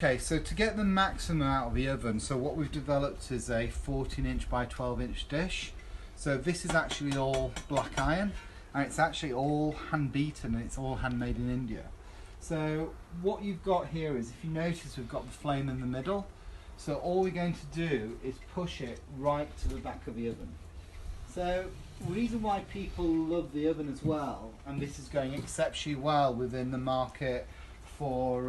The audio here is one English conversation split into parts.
Okay, so to get the maximum out of the oven, so what we've developed is a 14-inch by 12-inch dish. So this is actually all black iron, and it's actually all hand beaten, and it's all handmade in India. So what you've got here is, if you notice, we've got the flame in the middle. So all we're going to do is push it right to the back of the oven. So the reason why people love the oven as well, and this is going exceptionally well within the market for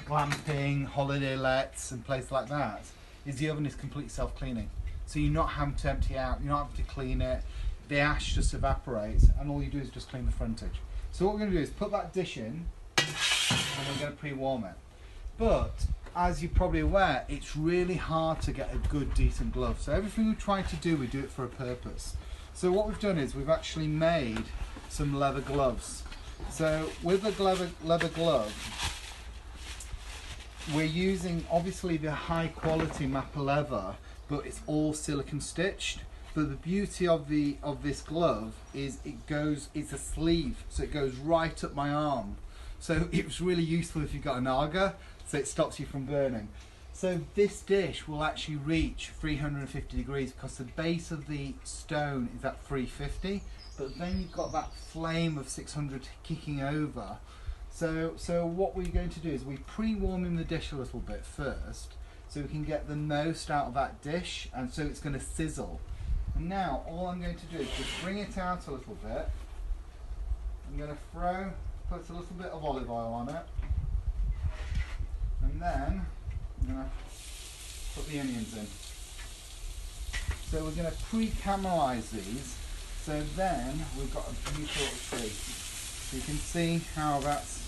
glamping, holiday lets and places like that, is the oven is completely self-cleaning. So you're not having to empty out, you're not having to clean it, the ash just evaporates, and all you do is just clean the frontage. So what we're going to do is put that dish in, and we're going to pre-warm it. But as you're probably aware, it's really hard to get a good, decent glove. So everything we try to do, we do it for a purpose. So what we've done is we've actually made some leather gloves. So with the leather glove, we're using obviously the high quality Mappa leather, but it's all silicone stitched. But the beauty of this glove is it's a sleeve, so it goes right up my arm. So it's really useful if you've got an aga, so it stops you from burning. So this dish will actually reach 350 degrees because the base of the stone is at 350, but then you've got that flame of 600 kicking over. So what we're going to do is we pre-warming the dish a little bit first, so we can get the most out of that dish, and so it's going to sizzle. And now all I'm going to do is just bring it out a little bit. I'm going to put a little bit of olive oil on it, and then I'm going to put the onions in. So we're going to pre-caramelise these, so then we've got a beautiful little treat. So you can see how that's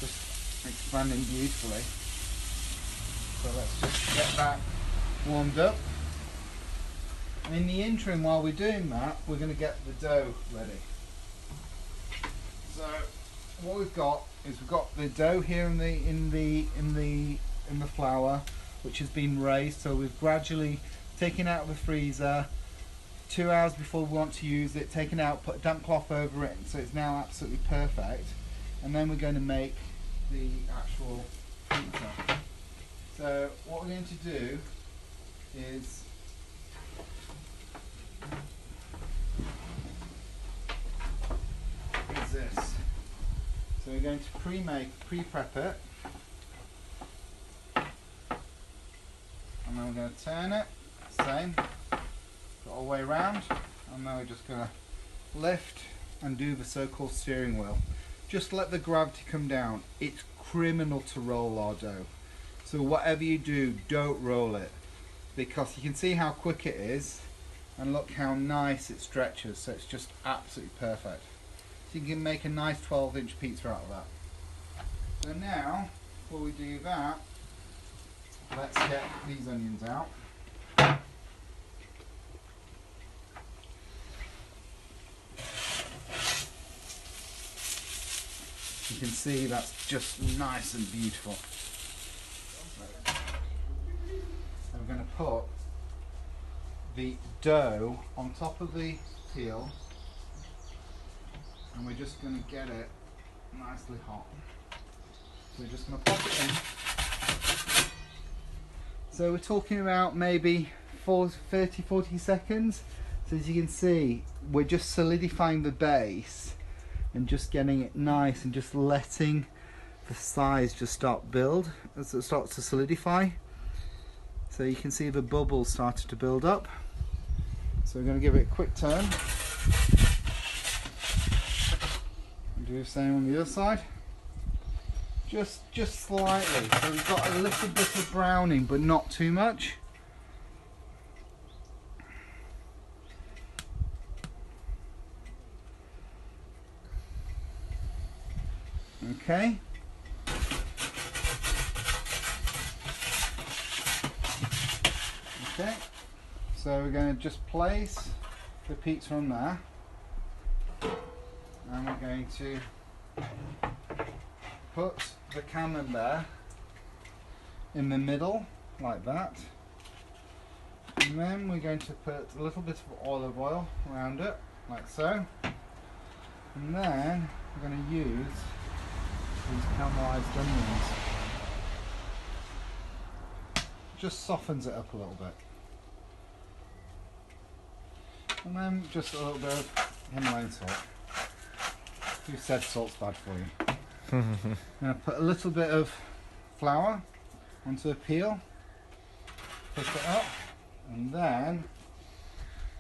just expanding beautifully. So let's just get that warmed up. And in the interim, while we're doing that, we're going to get the dough ready. So what we've got is we've got the dough here in the flour, which has been raised. So we've gradually taken out of the freezer 2 hours before we want to use it, taken out, put a damp cloth over it, so it's now absolutely perfect. And then we're going to make the actual pizza. So what we're going to do is this. So we're going to pre-prep it, and then we're going to turn it, same, all the way around, and then we're just going to lift and do the so-called steering wheel. Just let the gravity come down. It's criminal to roll our dough. So whatever you do, don't roll it, because you can see how quick it is, and look how nice it stretches, so it's just absolutely perfect. So you can make a nice 12-inch pizza out of that. So now, before we do that, let's get these onions out. You can see that's just nice and beautiful. And we're going to put the dough on top of the peel, and we're just going to get it nicely hot. So we're just going to pop it in. So we're talking about maybe 30-40 seconds. So as you can see, we're just solidifying the base and just getting it nice and just letting the sides just start build as it starts to solidify. So you can see the bubbles started to build up. So we're going to give it a quick turn. And do the same on the other side. Just slightly. So we've got a little bit of browning, but not too much. Okay. Okay. So we're going to just place the pizza on there, and we're going to put the Camembert in the middle like that, and then we're going to put a little bit of olive oil around it like so, and then we're going to use these caramelized onions. just softens it up a little bit. And then just a little bit of Himalayan salt. Who said salt's bad for you? I'm going to put a little bit of flour onto a peel, push it up, and then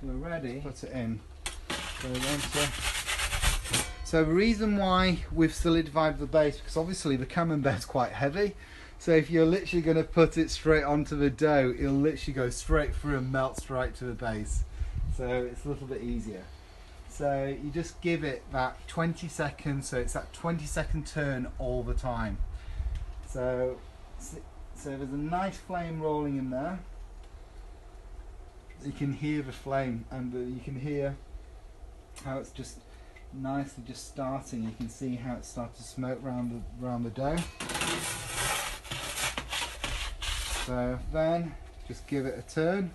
we're ready. Put it in. So the reason why we've solidified the base, because obviously the Camembert's quite heavy, so if you're literally going to put it straight onto the dough, it'll literally go straight through and melt straight to the base. So it's a little bit easier. So you just give it that 20 seconds, so it's that 20-second turn all the time. So there's a nice flame rolling in there. You can hear the flame, and you can hear how it's just nicely just starting. You can see how it starts to smoke around the dough. So then just give it a turn.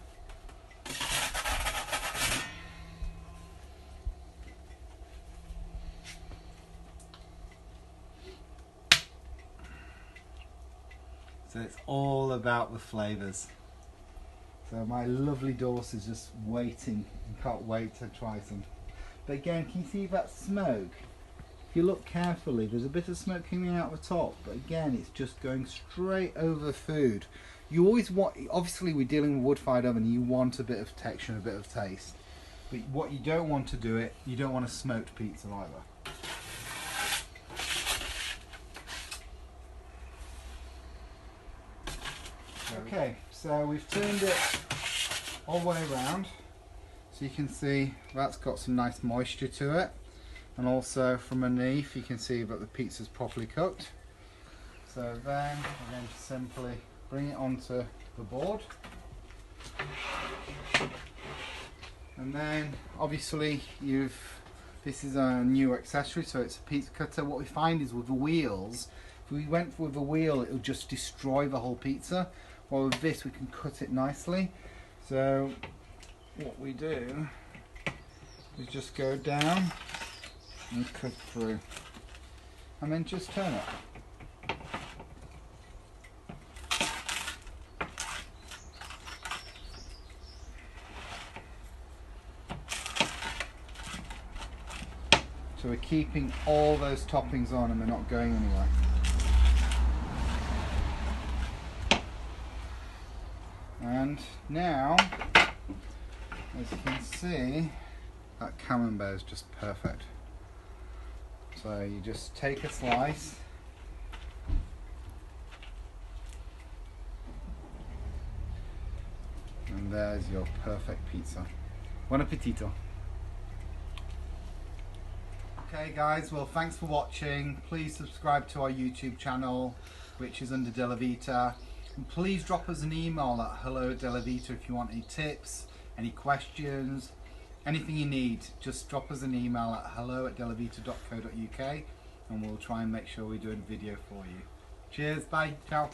So it's all about the flavours. So my lovely daughter's just waiting and can't wait to try some. But again, can you see that smoke? If you look carefully, there's a bit of smoke coming out the top, but again, it's just going straight over the food. You always want, obviously we're dealing with wood-fired oven, you want a bit of texture and a bit of taste. But what you don't want to do it, you don't want a smoked pizza either. Okay, so we've turned it all the way around, so you can see that's got some nice moisture to it, and also from underneath you can see that the pizza's properly cooked. So then we're going to simply bring it onto the board, and then obviously this is a new accessory, so it's a pizza cutter. What we find is with the wheels, if we went with a wheel, it would just destroy the whole pizza. Well, with this we can cut it nicely. So what we do is just go down and cut through, and then just turn it. So we're keeping all those toppings on and they're not going anywhere. And now, as you can see, that Camembert is just perfect. So you just take a slice, and there's your perfect pizza. Buon appetito! Okay guys, well thanks for watching. Please subscribe to our YouTube channel, which is under DeliVita. And please drop us an email at hello@DeliVita if you want any tips, any questions, anything you need. Just drop us an email at hello@delivita.co.uk and we'll try and make sure we do a video for you. Cheers, bye, ciao.